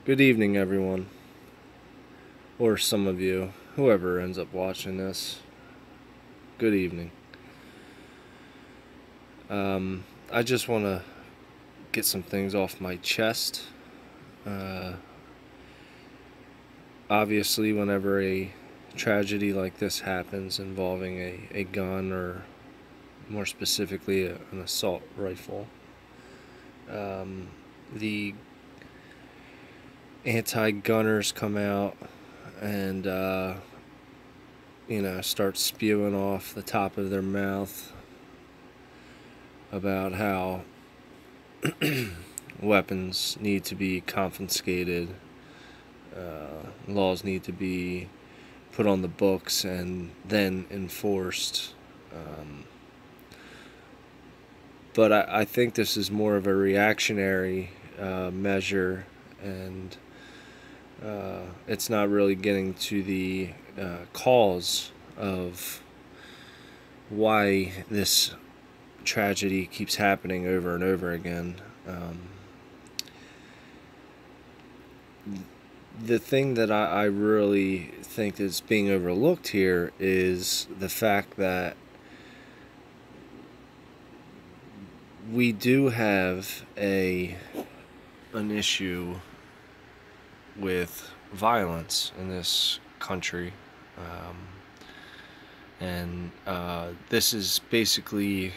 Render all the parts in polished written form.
Good evening, everyone. Or some of you, whoever ends up watching this. Good evening. I just want to get some things off my chest. Obviously, whenever a tragedy like this happens involving a gun, or more specifically an assault rifle, the anti-gunners come out and start spewing off the top of their mouth about how weapons need to be confiscated, laws need to be put on the books and then enforced. But I think this is more of a reactionary measure, and it's not really getting to the cause of why this tragedy keeps happening over and over again. The thing that I really think is being overlooked here is the fact that we do have an issue with violence in this country, and this is basically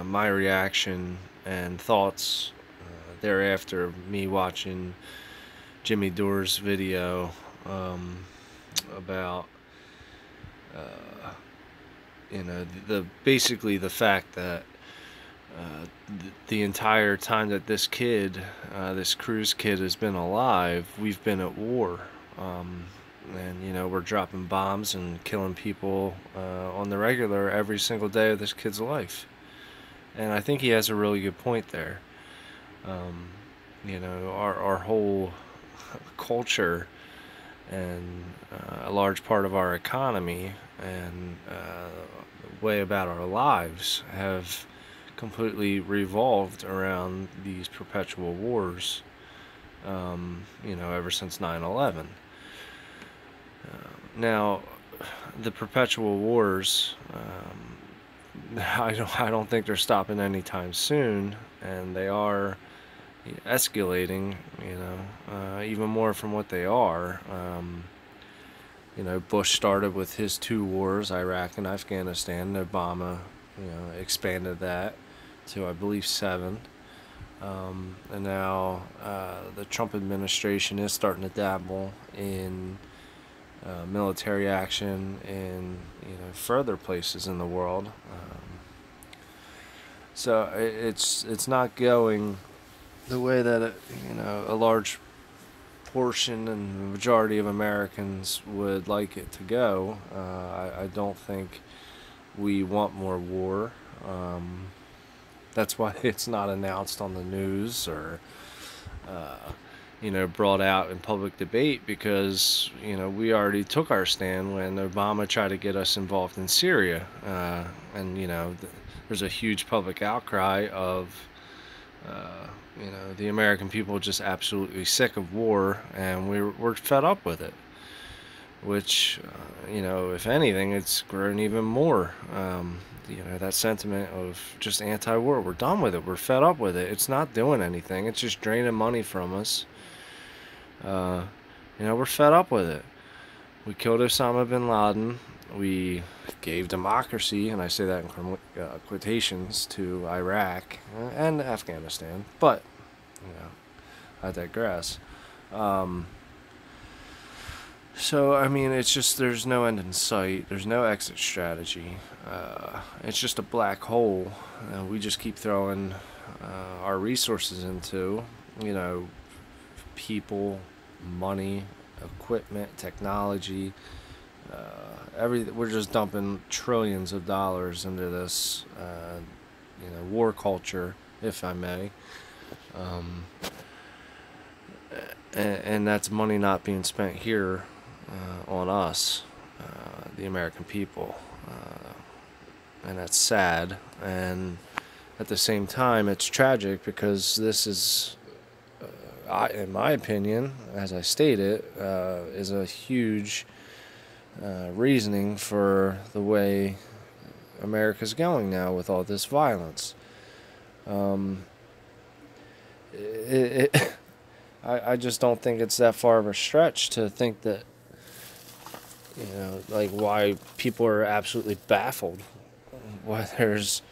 my reaction and thoughts thereafter me watching Jimmy Dore's video about basically the fact that the entire time that this Cruz kid has been alive, we've been at war, and we're dropping bombs and killing people on the regular every single day of this kid's life. And I think he has a really good point there. Our whole culture and a large part of our economy and the way about our lives have completely revolved around these perpetual wars, ever since 9/11. Now, the perpetual wars, I don't think they're stopping anytime soon, and they are escalating, even more from what they are. Bush started with his 2 wars, Iraq and Afghanistan, and Obama, expanded that to, I believe, 7. And now the Trump administration is starting to dabble in military action in further places in the world. So it's not going the way that a large portion and the majority of Americans would like it to go. I don't think we want more war. That's why it's not announced on the news or brought out in public debate, because we already took our stand when Obama tried to get us involved in Syria, and there's a huge public outcry of the American people just absolutely sick of war, and we're fed up with it, which if anything, it's grown even more. That sentiment of just anti-war, we're done with it, we're fed up with it, it's not doing anything, it's just draining money from us. We're fed up with it. We killed Osama bin Laden, we gave democracy, and I say that in quotations, to Iraq and Afghanistan, but I digress. So, it's just, there's no end in sight, there's no exit strategy. It's just a black hole, and we just keep throwing our resources into, people, money, equipment, technology, we're just dumping trillions of dollars into this, war culture, if I may. And that's money not being spent here on us, the American people, and that's sad. And at the same time, it's tragic, because this is in my opinion, as I stated, is a huge reasoning for the way America's going now with all this violence. Um, I just don't think it's that far of a stretch to think that, like why people are absolutely baffled why there's,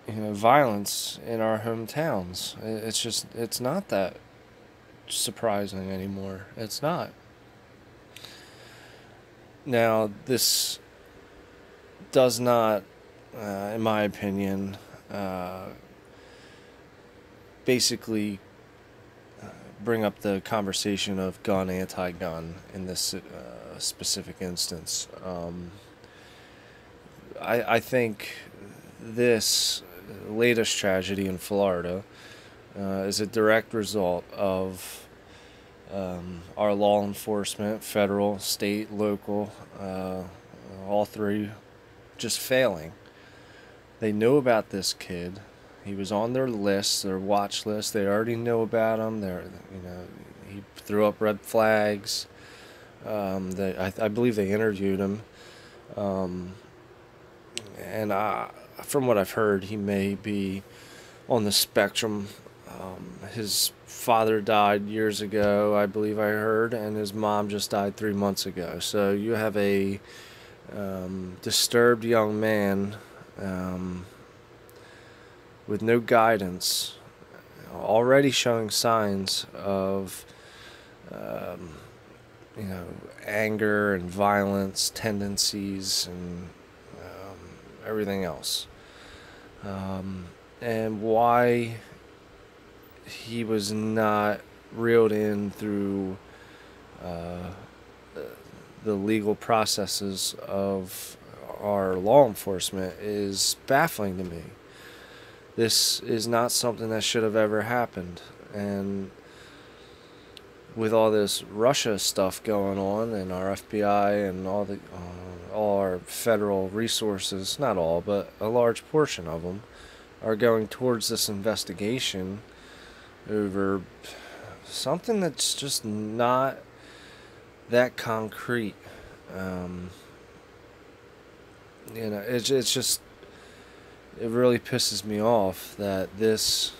violence in our hometowns. It's not that surprising anymore. It's not. Now, this does not, in my opinion, basically bring up the conversation of gun, anti-gun in this specific instance. I think this latest tragedy in Florida is a direct result of our law enforcement, federal, state, local, all three just failing. They knew about this kid. He was on their list, their watch list. They already know about him. He threw up red flags. I believe they interviewed him. And from what I've heard, he may be on the spectrum. His father died years ago, I believe I heard, and his mom just died 3 months ago. So you have a disturbed young man with no guidance, already showing signs of anger and violence tendencies and everything else. And why he was not reeled in through the legal processes of our law enforcement is baffling to me. This is not something that should have ever happened. And with all this Russia stuff going on and our FBI and all our federal resources, not all, but a large portion of them, are going towards this investigation over something that's just not that concrete. It's just, it really pisses me off that this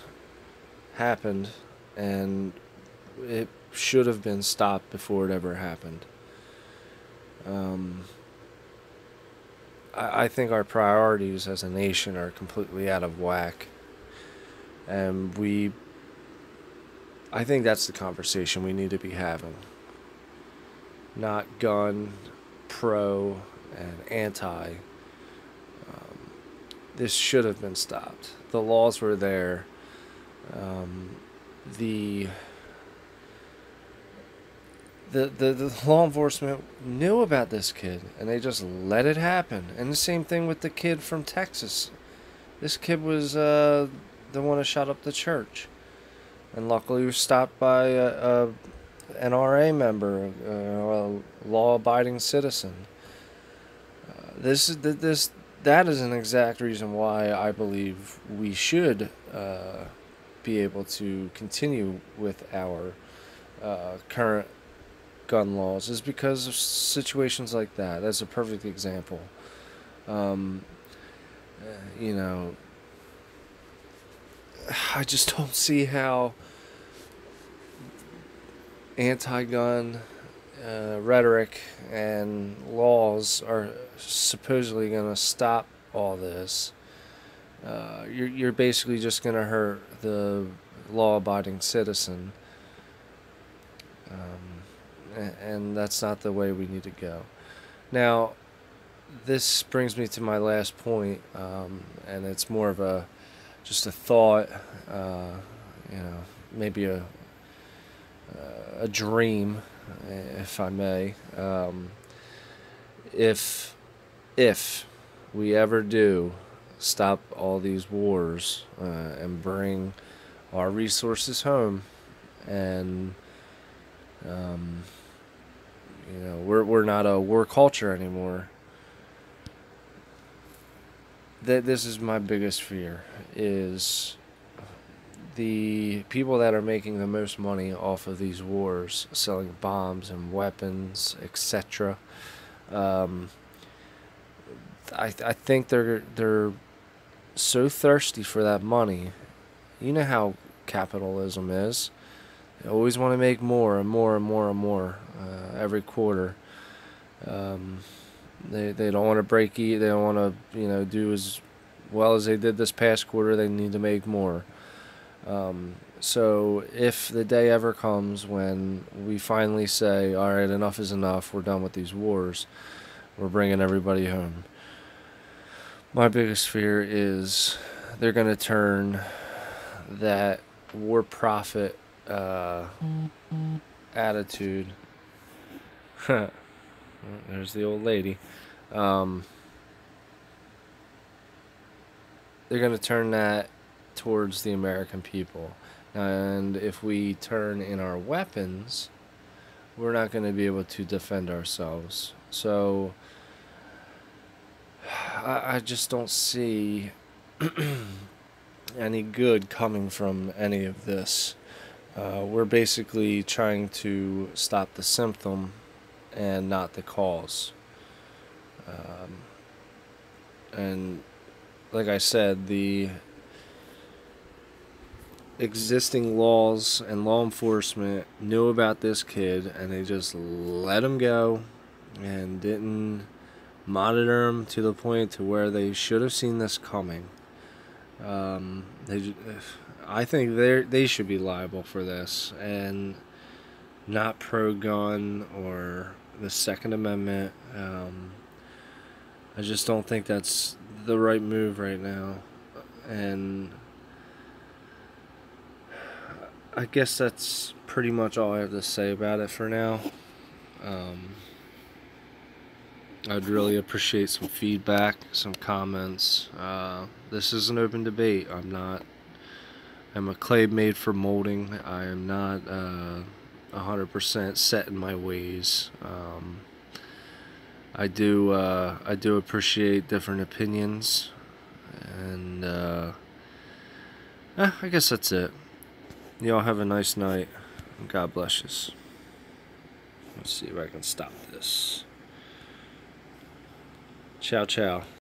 happened, and it should have been stopped before it ever happened. I think our priorities as a nation are completely out of whack, and I think that's the conversation we need to be having. Not gun, pro, and anti. This should have been stopped. The laws were there. The law enforcement knew about this kid, and they just let it happen. And the same thing with the kid from Texas. This kid was the one who shot up the church, and luckily he was stopped by an NRA member, a law-abiding citizen. That is an exact reason why I believe we should be able to continue with our current gun laws, is because of situations like that. That's a perfect example. I just don't see how anti-gun rhetoric and laws are supposedly going to stop all this. You're basically just going to hurt the law-abiding citizen, and that's not the way we need to go. Now, this brings me to my last point, and it's more of just a thought, maybe a dream, if I may. If we ever do stop all these wars and bring our resources home, and we're not a war culture anymore. This is my biggest fear, is the people that are making the most money off of these wars, selling bombs and weapons, etc. Um, I think they're so thirsty for that money. You know how capitalism is. They always want to make more and more and more and more every quarter. Um, they don't want to They don't want to do as well as they did this past quarter. They need to make more. So if the day ever comes when we finally say, all right, enough is enough, we're done with these wars, we're bringing everybody home, my biggest fear is they're going to turn that war profit attitude. There's the old lady. They're going to turn that towards the American people. And if we turn in our weapons, we're not going to be able to defend ourselves. So I just don't see any good coming from any of this. We're basically trying to stop the symptom and not the cause. And like I said, the existing laws and law enforcement knew about this kid and they just let him go and didn't monitor him to the point to where they should have seen this coming. I think they should be liable for this and not pro-gun or the Second Amendment. I just don't think that's the right move right now, and I guess that's pretty much all I have to say about it for now. I'd really appreciate some feedback, some comments. This is an open debate. I'm a clay made for molding. I am not 100% set in my ways. I do appreciate different opinions, and I guess that's it. Y'all have a nice night. God bless you. Let's see if I can stop this. Ciao, ciao.